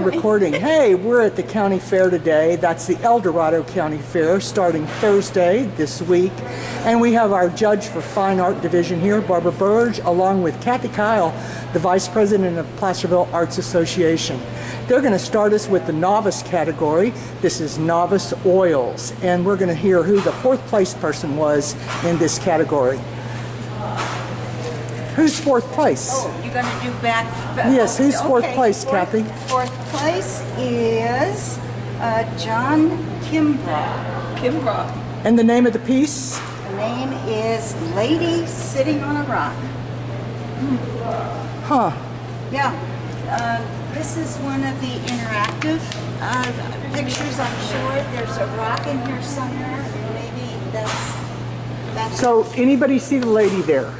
Recording. Hey, we're at the county fair today. That's the Dorado County Fair starting Thursday this week. And we have our judge for Fine Art Division here, Barbara Burge, along with Cathy Keil, the Vice President of Placerville Arts Association. They're going to start us with the novice category. This is novice oils. And we're going to hear who the fourth place person was in this category. Who's fourth place? Oh, you're going to do back. Yes, who's fourth place, Cathy? Fourth place is John Kimbrough. And the name of the piece? The name is Lady Sitting on a Rock. Huh. Yeah. This is one of the interactive pictures, I'm sure. There's a rock in here somewhere. Maybe that's So, anybody see the lady there?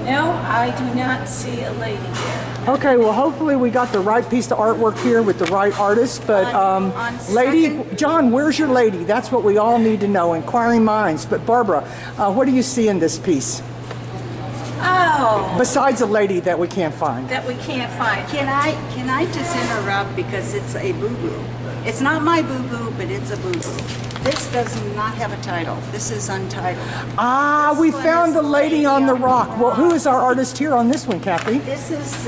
No, I do not see a lady there. Okay, well, hopefully we got the right piece of artwork here with the right artist, but lady, John, where's your lady? That's what we all need to know, inquiring minds. But Barbara, what do you see in this piece? Oh. Besides a lady that we can't find. That we can't find. Can I just interrupt because it's a boo-boo. It's not my boo-boo, but it's a boo-boo. This does not have a title. This is untitled. Ah, we found the lady on the rock. Well, who is our artist here on this one, Cathy? This is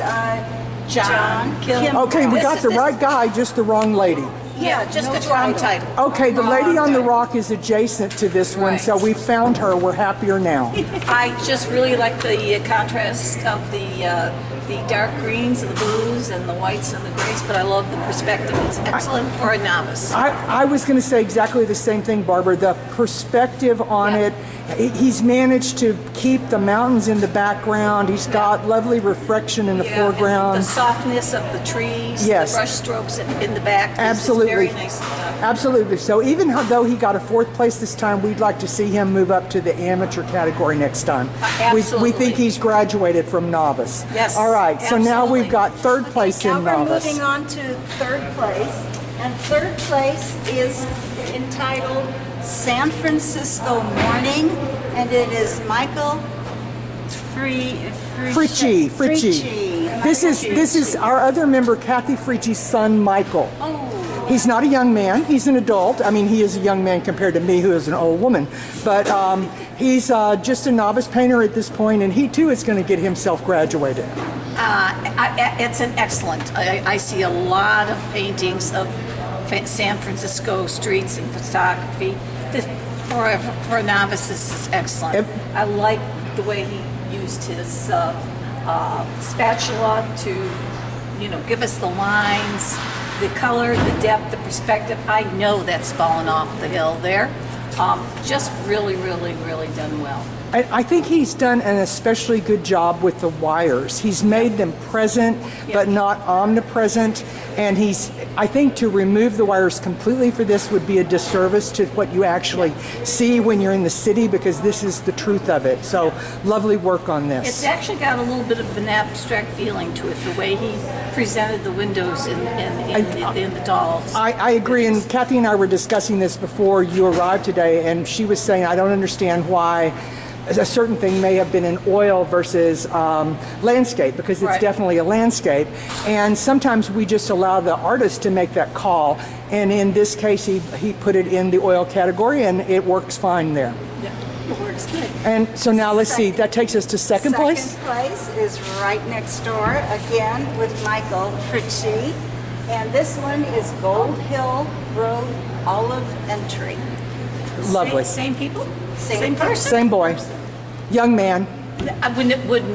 John Kim. Okay, we got the right guy, just the wrong lady. Yeah, just the wrong title. Okay, the lady on the rock is adjacent to this one, so we found her. We're happier now. I just really like the contrast of the dark greens and the blues and the whites and the grays, but I love the perspective. It's excellent for a novice. I was going to say exactly the same thing, Barbara. The perspective on it, he's managed to keep the mountains in the background. He's got lovely reflection in the foreground. And the softness of the trees, yes. The brush strokes in the back. Absolutely. Very nice done. Absolutely. So even though he got a fourth place this time, we'd like to see him move up to the amateur category next time. Absolutely. We think he's graduated from novice. Yes. All right. So absolutely. now we've got third place in now novice. We're moving on to third place. And third place is entitled San Francisco Morning. And it is Michael Fricci. This is our other member, Cathy Fricci's son, Michael. Oh. He's not a young man. He's an adult. I mean, he is a young man compared to me, who is an old woman. But he's just a novice painter at this point, and he too is going to get himself graduated. It's an excellent. I see a lot of paintings of San Francisco streets and photography. For a novice, this is excellent. I like the way he used his spatula to, give us the lines, the color, the depth, the perspective. I know that's fallen off the hill there. Just really, really, really done well. I think he's done an especially good job with the wires. He's made them present, but not omnipresent. And I think to remove the wires completely for this would be a disservice to what you actually see when you're in the city, because this is the truth of it. So lovely work on this. It's actually got a little bit of an abstract feeling to it, the way he presented the windows in the dolls. I agree, and Cathy and I were discussing this before you arrived today, and she was saying, I don't understand why a certain thing may have been an oil versus landscape, because it's definitely a landscape, and sometimes we just allow the artist to make that call, and in this case he put it in the oil category, and it works fine there. Yeah, it works good. And so now let's see, that takes us to second place? Second place is right next door, again with Michael Fricci, and this one is Gold Hill Road Olive and Tree. Lovely. Same people? Same person? Same boy. Young man. I would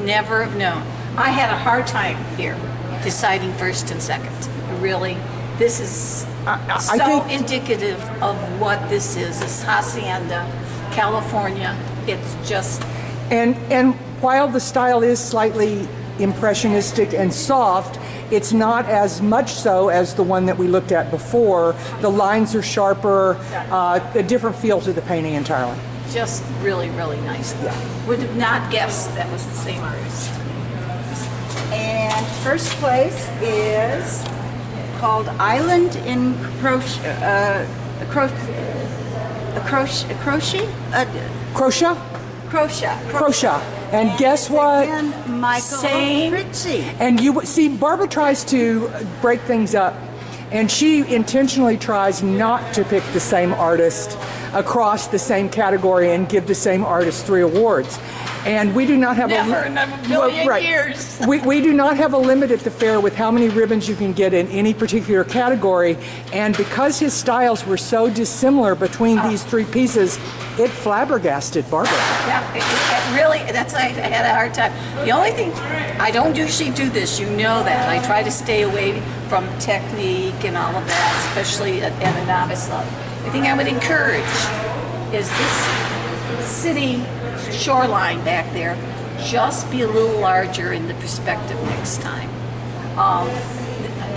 never have known. I had a hard time here deciding first and second. Really, this is I think indicative of what this is. It's Hacienda, California. It's just... And while the style is slightly impressionistic and soft, it's not as much so as the one that we looked at before. The lines are sharper, a different feel to the painting entirely. Just really, really nice. Yeah. Would have not guessed that was the same artist. And first place is called Island in Croatia. And guess what? Again, Michael Same. Fritzy. And you see, Barbara tries to break things up, and she intentionally tries not to pick the same artist across the same category and give the same artist 3 awards. And we do not have Never in a million years. We do not have a limit at the fair with how many ribbons you can get in any particular category. And because his styles were so dissimilar between these 3 pieces, it flabbergasted Barbara. Yeah, it really, that's why I had a hard time. The only thing, I don't usually do this, you know that. I try to stay away from technique and all of that, especially at a novice level. The thing I would encourage is this city shoreline back there, just be a little larger in the perspective next time.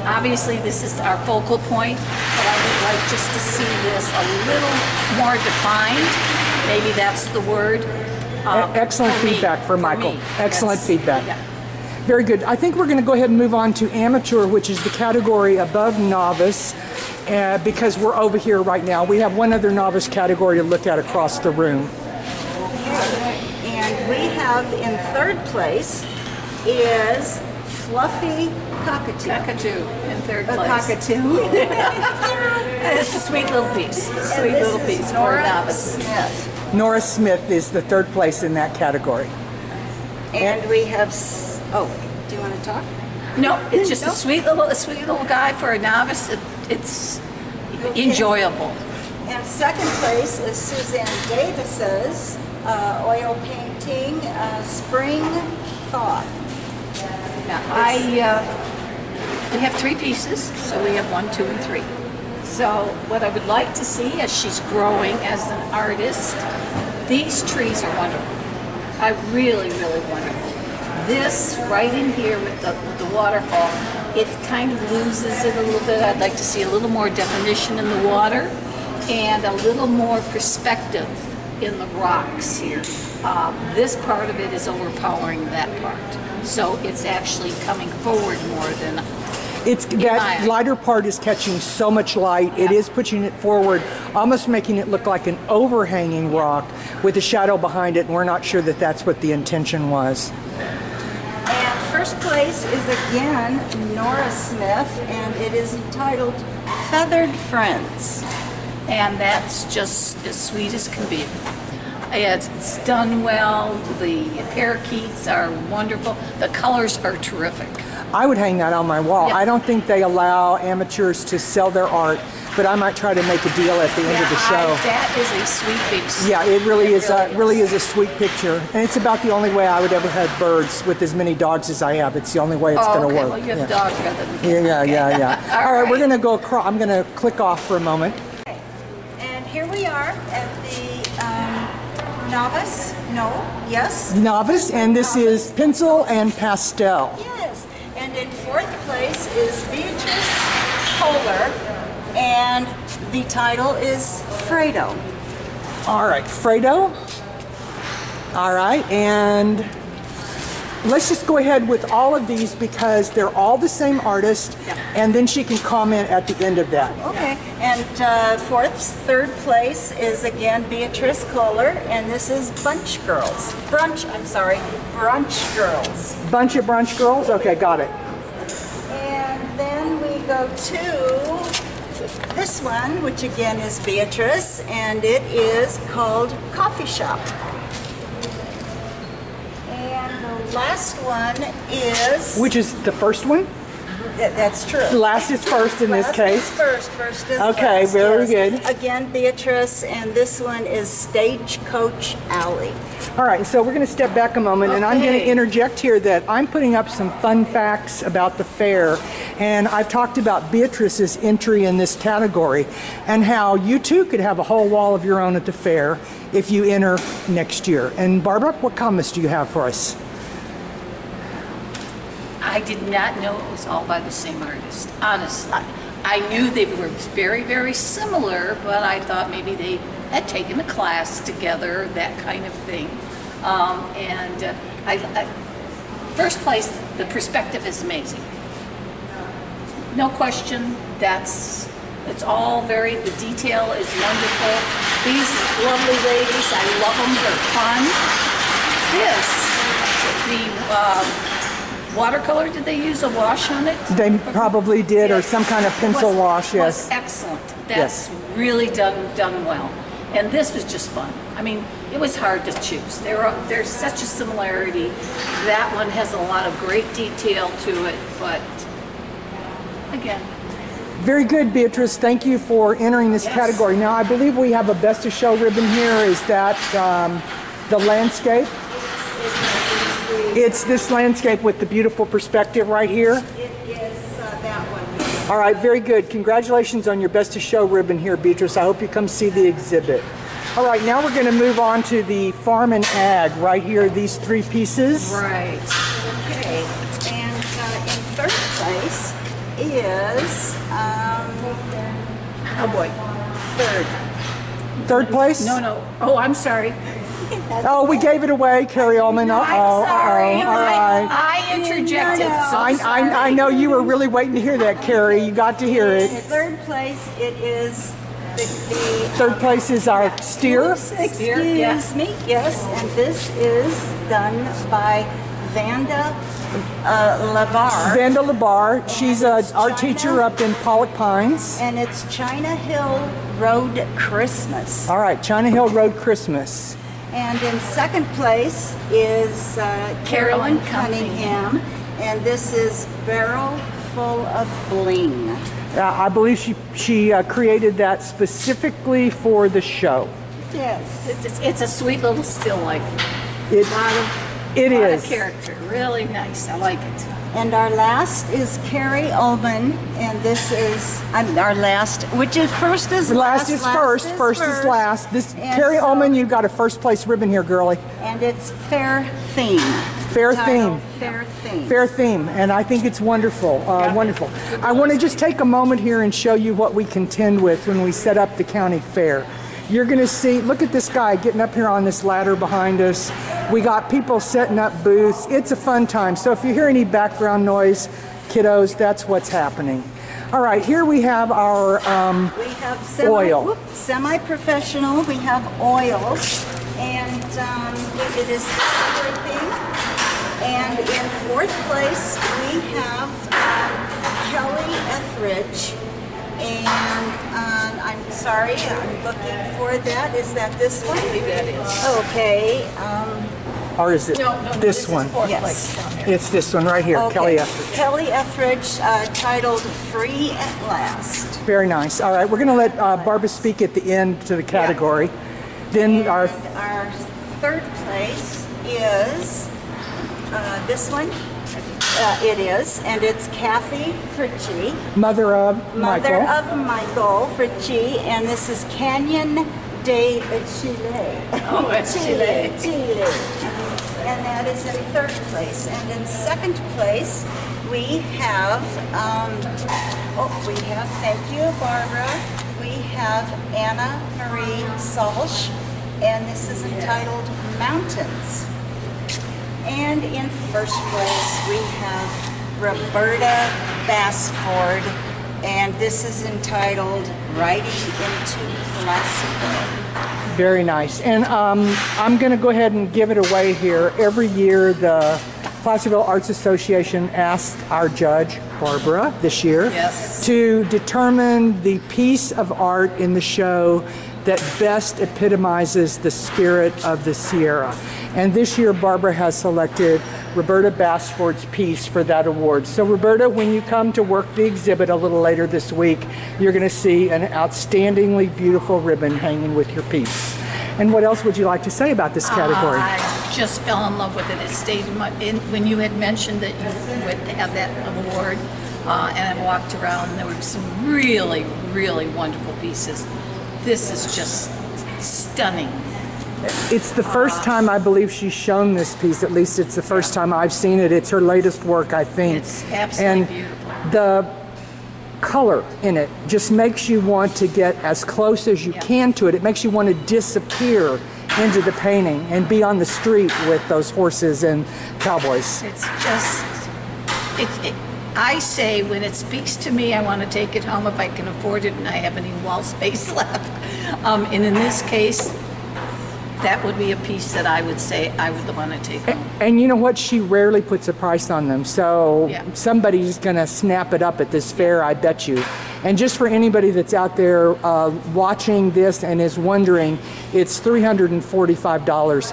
Obviously this is our focal point, but I would like just to see this a little more defined. Maybe that's the word. Excellent for me, feedback from Michael. me. Excellent That's- feedback. yeah. Very good. I think we're going to go ahead and move on to amateur, which is the category above novice, because we're over here right now. We have one other novice category to look at across the room. And we have in 3rd place is Fluffy Cockatoo. Cockatoo in 3rd A place. cockatoo. It's a sweet little piece. And Sweet this little is piece for a Nora novice. Smith. Nora Smith is the 3rd place in that category. And we have, oh, do you want to talk? No, it's just No? a sweet little guy for a novice. It's Okay. enjoyable. And 2nd place is Suzanne Davis's oil painting, Spring Thaw. Yeah, we have 3 pieces, so we have 1, 2, and 3. So what I would like to see as she's growing as an artist, these trees are wonderful. I really, really wonderful. This right in here with the waterfall, it kind of loses it a little bit. I'd like to see a little more definition in the water and a little more perspective in the rocks here. This part of it is overpowering that part. So it's actually coming forward more than It's that lighter part is catching so much light. It is pushing it forward, almost making it look like an overhanging rock with a shadow behind it, and we're not sure that that's what the intention was. And 1st place is again Nora Smith, and it is entitled Feathered Friends. and that's just as sweet as can be. It's done well. The parakeets are wonderful. The colors are terrific. I would hang that on my wall. Yeah. I don't think they allow amateurs to sell their art, but I might try to make a deal at the end of the show. That is a sweet piece. Yeah, it really is a sweet picture, and it's about the only way I would ever have birds with as many dogs as I have. It's the only way it's going to okay. work. Well, you have yeah. dogs rather than Yeah. All right, we're going to go across. I'm going to click off for a moment. Okay. And here we are at the novice, Novice, and this is pencil and pastel. Yes, and in 4th place is Beatrice Kohler, and the title is Fredo. All right, Fredo. All right, and let's just go ahead with all of these because they're all the same artist, and then she can comment at the end of that. Okay, and 3rd place is again Beatrice Kohler, and this is Brunch Girls. Brunch Girls. Bunch of brunch girls? Okay, got it. And then we go to this one, which again is Beatrice, and it is called Coffee Shop. And the last one is... Which is the first one? That's true. Last is first in this Last case. is first is Okay, last, very yes. good. Again, Beatrice, and this one is Stagecoach Alley. All right, so we're going to step back a moment, and I'm going to Okay. interject here that I'm putting up some fun facts about the fair, and I've talked about Beatrice's entry in this category and how you too could have a whole wall of your own at the fair if you enter next year. And Barbara, what comments do you have for us? I did not know it was all by the same artist, honestly. I knew they were very, very similar, but I thought maybe they had taken a class together, that kind of thing. First place, the perspective is amazing. No question, it's all the detail is wonderful. These lovely ladies, I love them, they're fun. This watercolor, did they use a wash on it? They probably did, or some kind of pencil wash, It yes. was excellent. Yes. That's really done well. And this was just fun. I mean, it was hard to choose. There's such a similarity. That one has a lot of great detail to it, but again, Very good, Beatrice. Thank you for entering this category. Now, I believe we have a Best of Show ribbon here. Is that the landscape? It's this landscape with the beautiful perspective right here. It is that one. All right, very good. Congratulations on your Best of Show ribbon here, Beatrice. I hope you come see the exhibit. All right, now we're going to move on to the Farm and Ag right here, these three pieces. right. Okay, and in third place is Oh boy. Third place? No. Oh, I'm sorry. Oh, we gave it away, Carrie Ullman. I'm sorry. All right. I interjected. No. So I know you were really waiting to hear that, Carrie. You got to hear it. in third place. It is the Third place is our steer. excuse yeah. me, yes, and this is done by Vanda Lavar. Vanda Labar. She's an art teacher up in Pollock Pines. And it's China Hill Road Christmas. All right, China Hill Road Christmas. And in second place is Carolyn Cunningham, and this is Barrel Full of Bling. I believe she created that specifically for the show. Yes. it's a sweet little still life. It, it A lot is. of character. Really nice. I like it. And our last is Carrie Ullman, and this is our last, which is first is Last is first, first is last. This And Carrie so- Ullman, you got a first place ribbon here, girlie. And it's Fair Theme. Fair Title, theme. Fair Theme. Fair theme, and I think it's wonderful. Wonderful. I want to just take a moment here and show you what we contend with when we set up the county fair. You're going to see, look at this guy getting up here on this ladder behind us. We got people setting up booths. It's a fun time. So if you hear any background noise, kiddos, that's what's happening. All right, here we have our We have oil. semi-professional. We have oils, and it is dripping. And in fourth place, we have Kelly Etheridge. And I'm sorry, I'm looking for that. Is that this one? That is. Okay. or is it No, this one? Fourth Yes. place down there. It's this one right here, Okay. Kelly Etheridge. Kelly Etheridge, titled "Free at Last." Very nice. All right, we're going to let Barbara speak at the end to the category. Then our Our third place is this one. It is, and it's Cathy Fritchie, mother of mother Michael. of Michael Fritchie, and this is Canyon de Chile. Oh, it's Chile. Chile. And that is in third place. And in second place, we have, thank you, Barbara. We have Anna Marie Salch, and this is entitled Mountains. And in first place, we have Roberta Bassford, and this is entitled Writing into Classical. Very nice. And I'm going to go ahead and give it away here. Every year, the Placerville Arts Association asked our judge, Barbara, this year, Yes. to determine the piece of art in the show that best epitomizes the spirit of the Sierra. And this year, Barbara has selected Roberta Bassford's piece for that award. So Roberta, when you come to work the exhibit a little later this week, you're going to see an outstandingly beautiful ribbon hanging with your piece. And what else would you like to say about this category? I just fell in love with it. It stayed when you had mentioned that you would have that award, and I walked around, and there were some really, really wonderful pieces. This is just stunning. It's the first time I believe she's shown this piece. At least it's the first time I've seen it. It's her latest work, I think. It's absolutely and beautiful. The color in it just makes you want to get as close as you can to it. It makes you want to disappear into the painting and be on the street with those horses and cowboys. It's just, I say when it speaks to me, I want to take it home if I can afford it and I have any wall space left. And in this case, that would be a piece that I would say I would want to take home. And you know what? She rarely puts a price on them, so Yeah. somebody's going to snap it up at this fair, I bet you. And just for anybody that's out there watching this and is wondering, it's $345.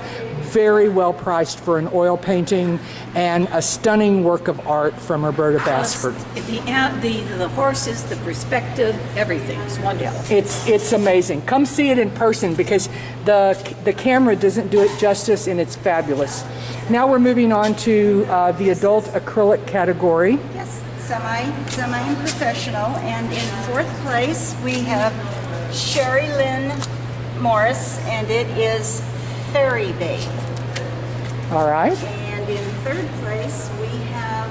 Very well priced for an oil painting and a stunning work of art from Roberta Basford. The horses, the perspective, everything is wonderful. It's amazing. Come see it in person because the camera doesn't do it justice, and it's fabulous. Now we're moving on to the adult acrylic category. Yes, semi and professional. And in fourth place, we have Sherry Lynn Morris, and it is Fairy Babe. All right. And in third place, we have,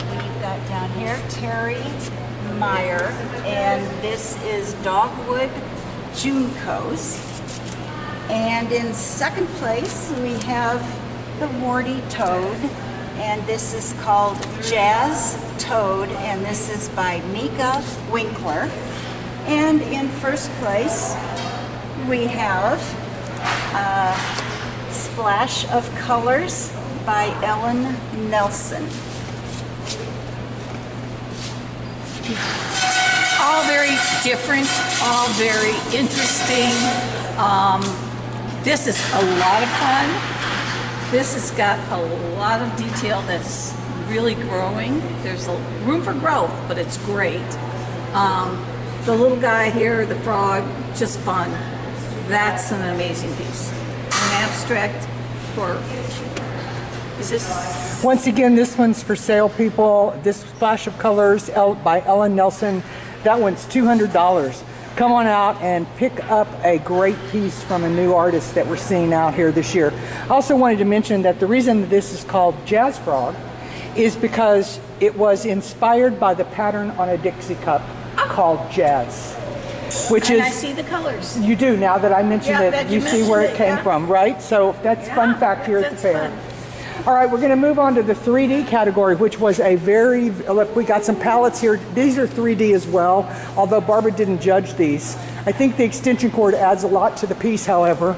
we've got down here, Terry Meyer, and this is Dogwood Juncos. And in second place, we have the Warty Toad, and this is called Jazz Toad, and this is by Mika Winkler. And in first place, we have Splash of Colors by Ellen Nelson. All very different, all very interesting. This is a lot of fun. This has got a lot of detail that's really growing. There's a room for growth, but it's great. The little guy here, the frog, just fun. That's an amazing piece. An abstract for, is this? Once again, this one's for sale, people. This Splash of Colors by Ellen Nelson. That one's $200. Come on out and pick up a great piece from a new artist that we're seeing out here this year. I also wanted to mention that the reason that this is called Jazz Frog is because it was inspired by the pattern on a Dixie cup called Jazz. Which And is, I see the colors. you do, now that I mentioned Yeah, it, that you you see where it mentioned came it, yeah. from, right? So that's fun fact here at the that's fair. fun. All right, we're going to move on to the 3D category, which was a very, look, we got some palettes here. These are 3D as well, although Barbara didn't judge these. I think the extension cord adds a lot to the piece, however,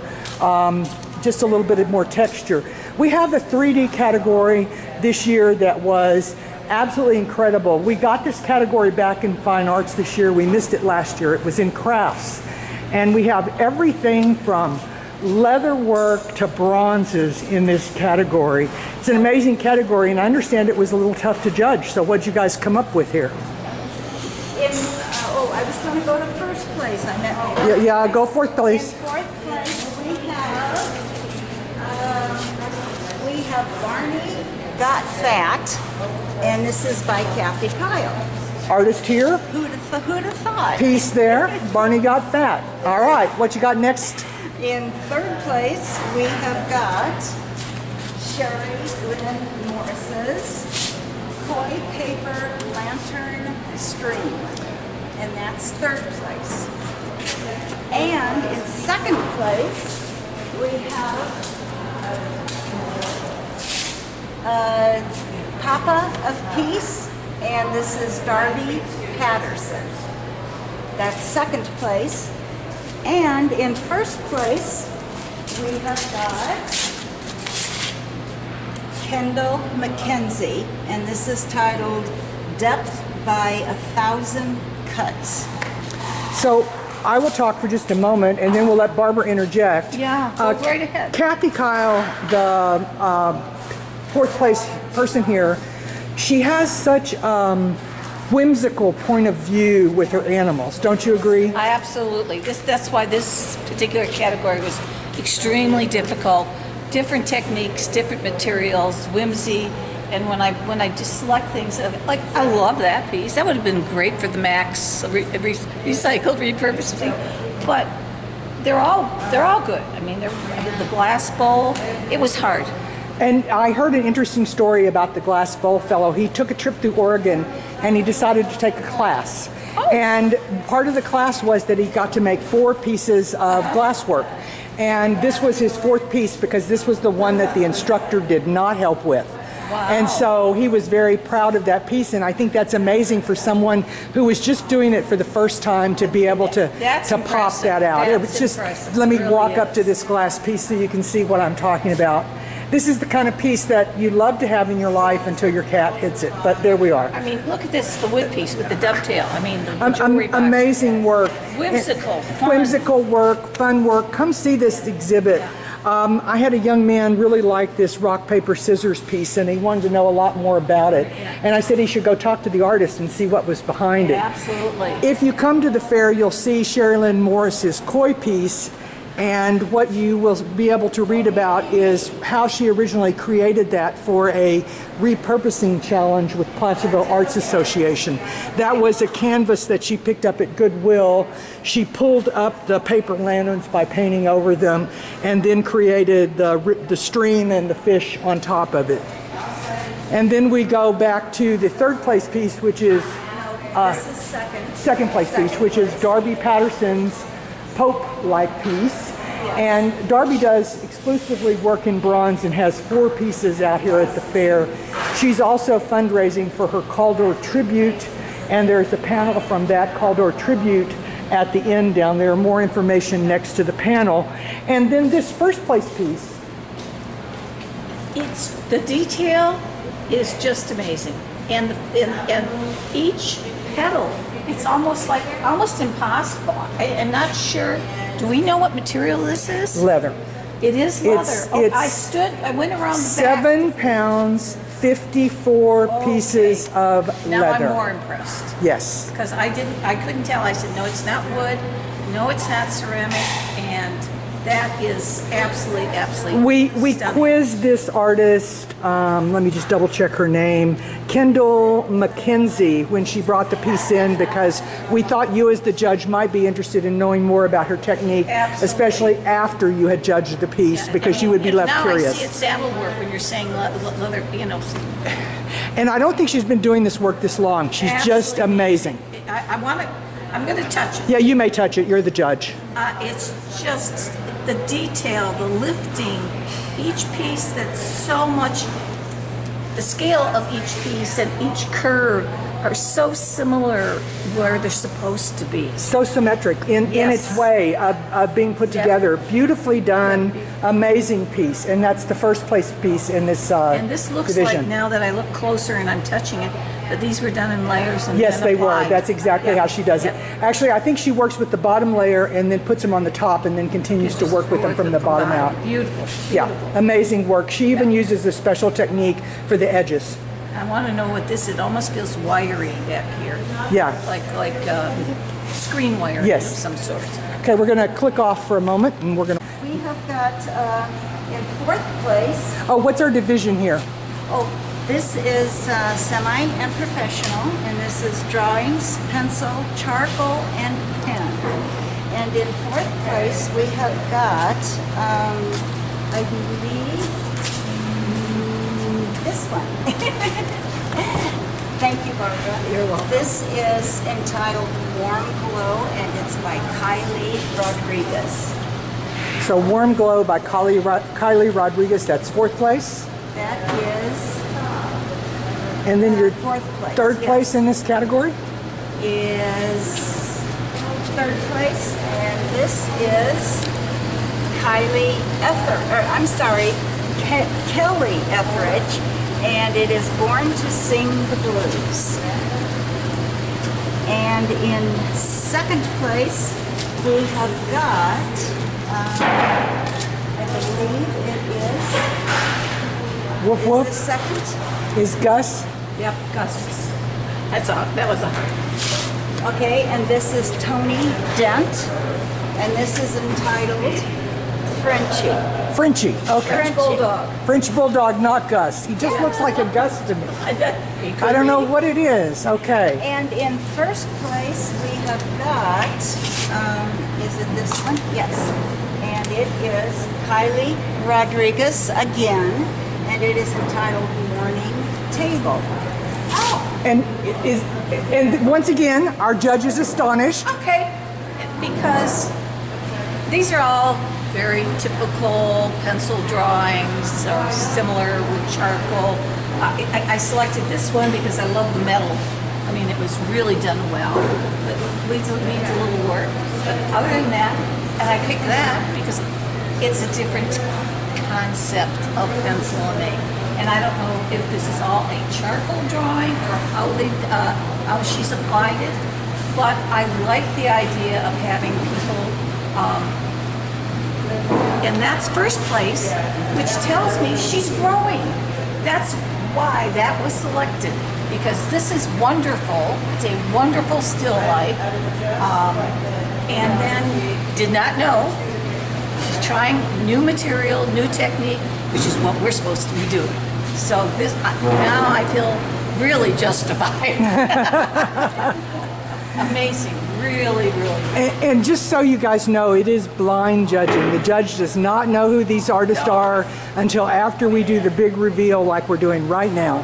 just a little bit more texture. We have a 3D category this year that was absolutely incredible. We got this category back in fine arts this year. We missed it last year. It was in crafts. And we have everything from leather work to bronzes in this category. It's an amazing category, and I understand it was a little tough to judge. So what'd you guys come up with here? I was going to go to first place. I meant Yeah, go fourth place. In fourth place, we have Barney Got Fat, and this is by Cathy Keil. Artist here, Who'd have thought? piece there, Barney Got Fat. All right, what you got next? In third place, we have got Sherry Lynn Morris's Koi Paper Lantern Stream, and that's third place. And in second place, we have Papa of Peace, and this is Darby Patterson. That's second place. And in first place, we have got Kendall McKenzie, and this is titled Depth by 1,000 Cuts. So I will talk for just a moment, and then we'll let Barbara interject. Yeah, go right ahead. Cathy Keil, the fourth place person here, she has such whimsical point of view with her animals. Don't you agree? Absolutely. That's why this particular category was extremely difficult. Different techniques, different materials, whimsy, and when I just select things, like I love that piece. That would have been great for the Max recycled, repurposed thing. But they're all good. I mean, the glass bowl. It was hard. And I heard an interesting story about the glass bowl fellow. He took a trip through Oregon and he decided to take a class. Oh. And part of the class was that he got to make 4 pieces of glasswork. And this was his 4th piece because this was the one that the instructor did not help with. Wow. And so he was very proud of that piece, and I think that's amazing for someone who was just doing it for the first time to be able to That's pop impressive. that out. It was That's just, impressive. let me It really walk up to is. this glass piece so you can see what I'm talking about. This is the kind of piece that you love to have in your life until your cat hits it, but there we are. I mean, look at this, the wood piece with the dovetail. I mean, the jewelry box. Amazing work. Whimsical, fun. Whimsical work, fun work. Come see this exhibit. I had a young man really like this rock, paper, scissors piece, and he wanted to know a lot more about it. And I said he should go talk to the artist and see what was behind it. Absolutely. If you come to the fair, you'll see Sherilyn Morris's koi piece, and what you will be able to read about is how she originally created that for a repurposing challenge with Placerville Arts Association. That was a canvas that she picked up at Goodwill. She pulled up the paper lanterns by painting over them and then created the stream and the fish on top of it. And then we go back to the third place piece, which is This is second. place piece, which is Darby Patterson's Pope-like piece. And Darby does exclusively work in bronze and has 4 pieces out here at the fair. She's also fundraising for her Caldor Tribute, and there's a panel from that Caldor Tribute at the end down there. More information next to the panel. And then this first place piece. It's the detail is just amazing, and each petal, it's almost impossible. I'm not sure. Do we know what material this is? Leather. It is leather. It's I went around the 7 pounds, 54 pieces of Now leather. I'm more impressed Yes. because I couldn't tell. I said, no, it's not wood. No, it's not ceramic, and that is absolutely We stunning. quizzed this artist, let me just double check her name, Kendall McKenzie, when she brought the piece in, because we thought you as the judge might be interested in knowing more about her technique, Absolutely. especially after you had judged the piece, because you would be left now curious. I see it's saddle work when you're saying leather, you know. And I don't think she's been doing this work this long. She's just Absolutely. amazing. I'm going to touch it. Yeah, you may touch it. You're the judge. It's just the detail, the lifting, each piece that's so much, the scale of each piece and each curve are so similar where they're supposed to be. So symmetric in Yes. its way of being put together. Beautifully done, amazing piece. And that's the first place piece in this And this looks division. like, now that I look closer and I'm touching it, that these were done in layers and Yes, then they were. applied. That's exactly Yeah. how she does it. Yeah. Actually, I think she works with the bottom layer and then puts them on the top and then continues to work with them from the bottom out. Beautiful. Yeah, amazing work. She even uses a special technique for the edges. I want to know what this is. It almost feels wiry back here. Yeah. Like screen wiring Yes. of some sort. Okay, we're going to click off for a moment and we're going to... We have got in 4th place. Oh, what's our division here? Oh, this is semi and professional, and this is drawings, pencil, charcoal, and pen. And in 4th place, we have got, I believe, this one. Thank you, Barbara. You're welcome. This is entitled Warm Glow, and it's by Kylie Rodriguez. So Warm Glow by Kylie Rodriguez, that's 4th place. That is And then your 4th place. 3rd yes. place in this category? Is 3rd place, and this is Kelly Etheridge, and it is Born to Sing the Blues. And in 2nd place, we have got, I believe it is, Woof is woof. the 2nd? Is Gus? Yep, Gus. That was a hard. Okay, and this is Tony Dent, and this is entitled Frenchie. Frenchie. Okay. French Bulldog. French Bulldog, not Gus. He just looks like a Gus to me. I don't know what it is. Okay. And in 1st place, we have got, is it this one? Yes. And it is Kylie Rodriguez again, and it is entitled Morning Table. Oh, And once again, our judge is astonished. Okay, because these are all very typical pencil drawings, or similar with charcoal. I selected this one because I love the metal. I mean, it was really done well. It needs a little work. But other than that, and I picked that because it's a different concept of pencil and ink. And I don't know if this is all a charcoal drawing or how she's applied it. But I like the idea of having people, and that's first place, which tells me she's growing. That's why that was selected, because this is wonderful. It's a wonderful still life. And then did not know she's trying new material, new technique, which is what we're supposed to be doing. So this now I feel really justified. Amazing, really, really. And just so you guys know, it is blind judging. The judge does not know who these artists are until after we do the big reveal like we're doing right now.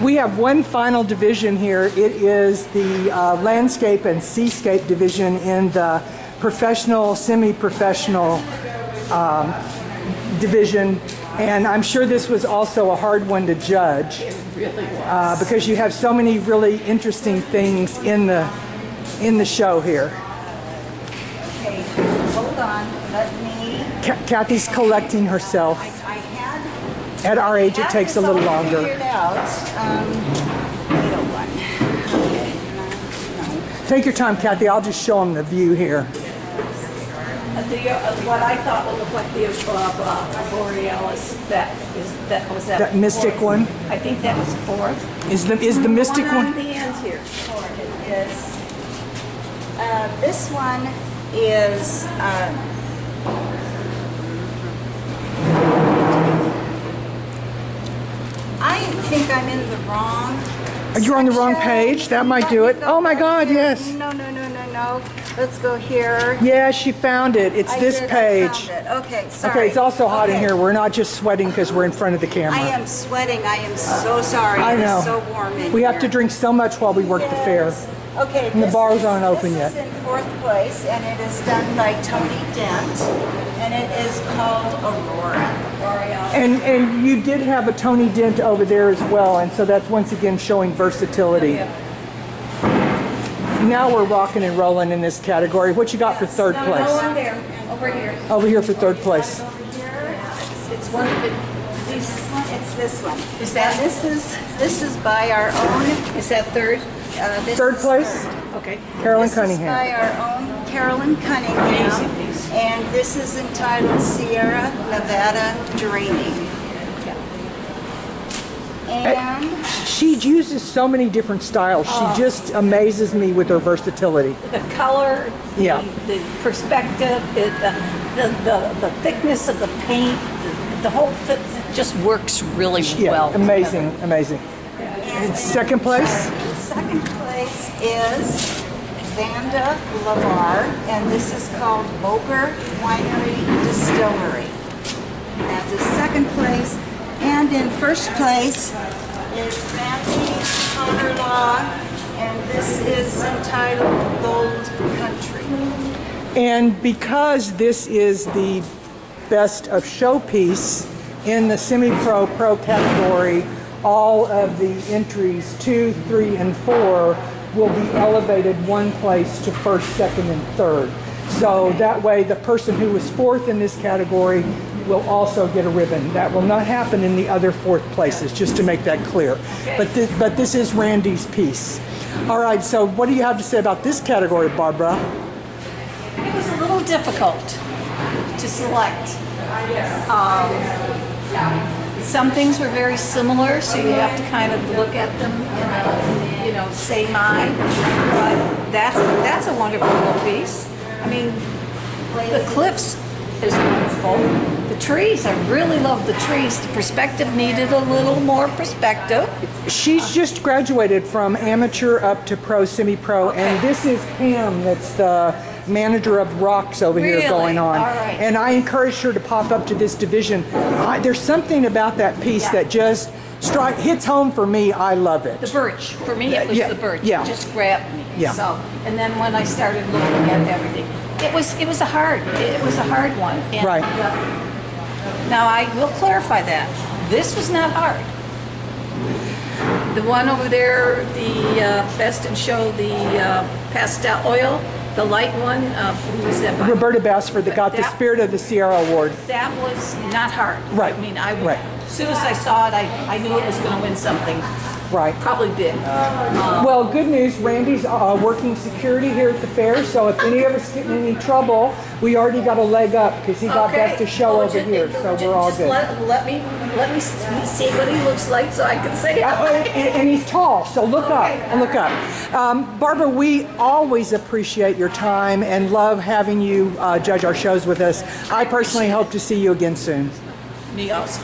We have one final division here. It is the landscape and seascape division in the professional, semi-professional division. And I'm sure this was also a hard one to judge. It really was. Because you have so many really interesting things in the show here. Okay, hold on. Let me. Cathy's collecting herself. I had. At our age, it takes a little longer. Figured out. 801. Okay. No. Take your time, Cathy. I'll just show them the view here. What I thought would look like the Borealis, that was that. That mystic fourth. one? I think that was fourth. Is the mystic One one? on the end here. It is. This one is. I think I'm in the wrong. You're on the wrong section. page. That might do it. Let me go Oh my back God, here. yes. No. Let's go here. Yeah, she found it. It's this I page. found it. Okay, sorry. Okay, it's also hot in Okay. here. We're not just sweating because we're in front of the camera. I am sweating. I am so sorry. I know. It's so warm in We here. have to drink so much while we work the fair. Yes. Okay, And the this bars is- aren't open yet. This is in fourth place, and it is done by Tony Dent, and it is called Aurora. And you did have a Tony Dent over there as well, and so that's once again showing versatility. Now we're rocking and rolling in this category. What you got for third No, place? over there, over here. Over here for third place. Over here, It's one of the. These, it's this one. Is that- And this is by our own. is that third? This Third is place, third. Okay. Carolyn This is Cunningham. by our own Carolyn Cunningham, Amazing piece. and this is entitled Sierra Nevada Dreaming. And She uses so many different styles. She just amazes me with her versatility. The color, Yeah. the perspective, the thickness of the paint, the whole thing just works really Yeah, well. amazing, amazing. And second place? second place is Vanda Lavar, and this is called Boker Winery Distillery. That's the second place. And in first place is Nancy Connerlaw, and this is entitled Gold Country. And because this is the best of showpiece in the semi-pro pro category, all of the entries 2, 3, and 4 will be elevated one place to first, second, and third. So that way the person who was fourth in this category will also get a ribbon. That will not happen in the other fourth places, just to make that clear. But this is Randy's piece. All right, so what do you have to say about this category, Barbara? It was a little difficult to select. Some things were very similar, so you have to kind of look at them and say mine. But that's a wonderful little piece. I mean, the cliffs is wonderful. The trees, I really love the trees. The perspective needed a little more perspective. She's just graduated from amateur up to pro, semi-pro, and this is Pam that's the manager of rocks over here Really? going on. All right. And I encouraged her to pop up to this division. There's something about that piece Yeah. that just hits home for me. I love it. The birch, for me, it was Yeah, the birch. yeah. It just grabbed me. Yeah. So, and then when I started looking at everything, it was a hard one. And, Right. now I will clarify that this was not hard. The one over there, the Best in Show, the pastel oil, the light one, who was that by? Roberta Bassford that got the Spirit of the Sierra Award. That was not hard. Right. I mean, Right. as soon as I saw it, I knew it was going to win something. Right. Probably big. Well, good news. Randy's working security here at the fair, so if any of us get in any trouble, we already got a leg up because he got Best to Show over here, so we're all good. Let me see what he looks like so I can say And he's tall, so look up and look up. Barbara, we always appreciate your time and love having you judge our shows with us. I personally hope to see you again soon. Me also.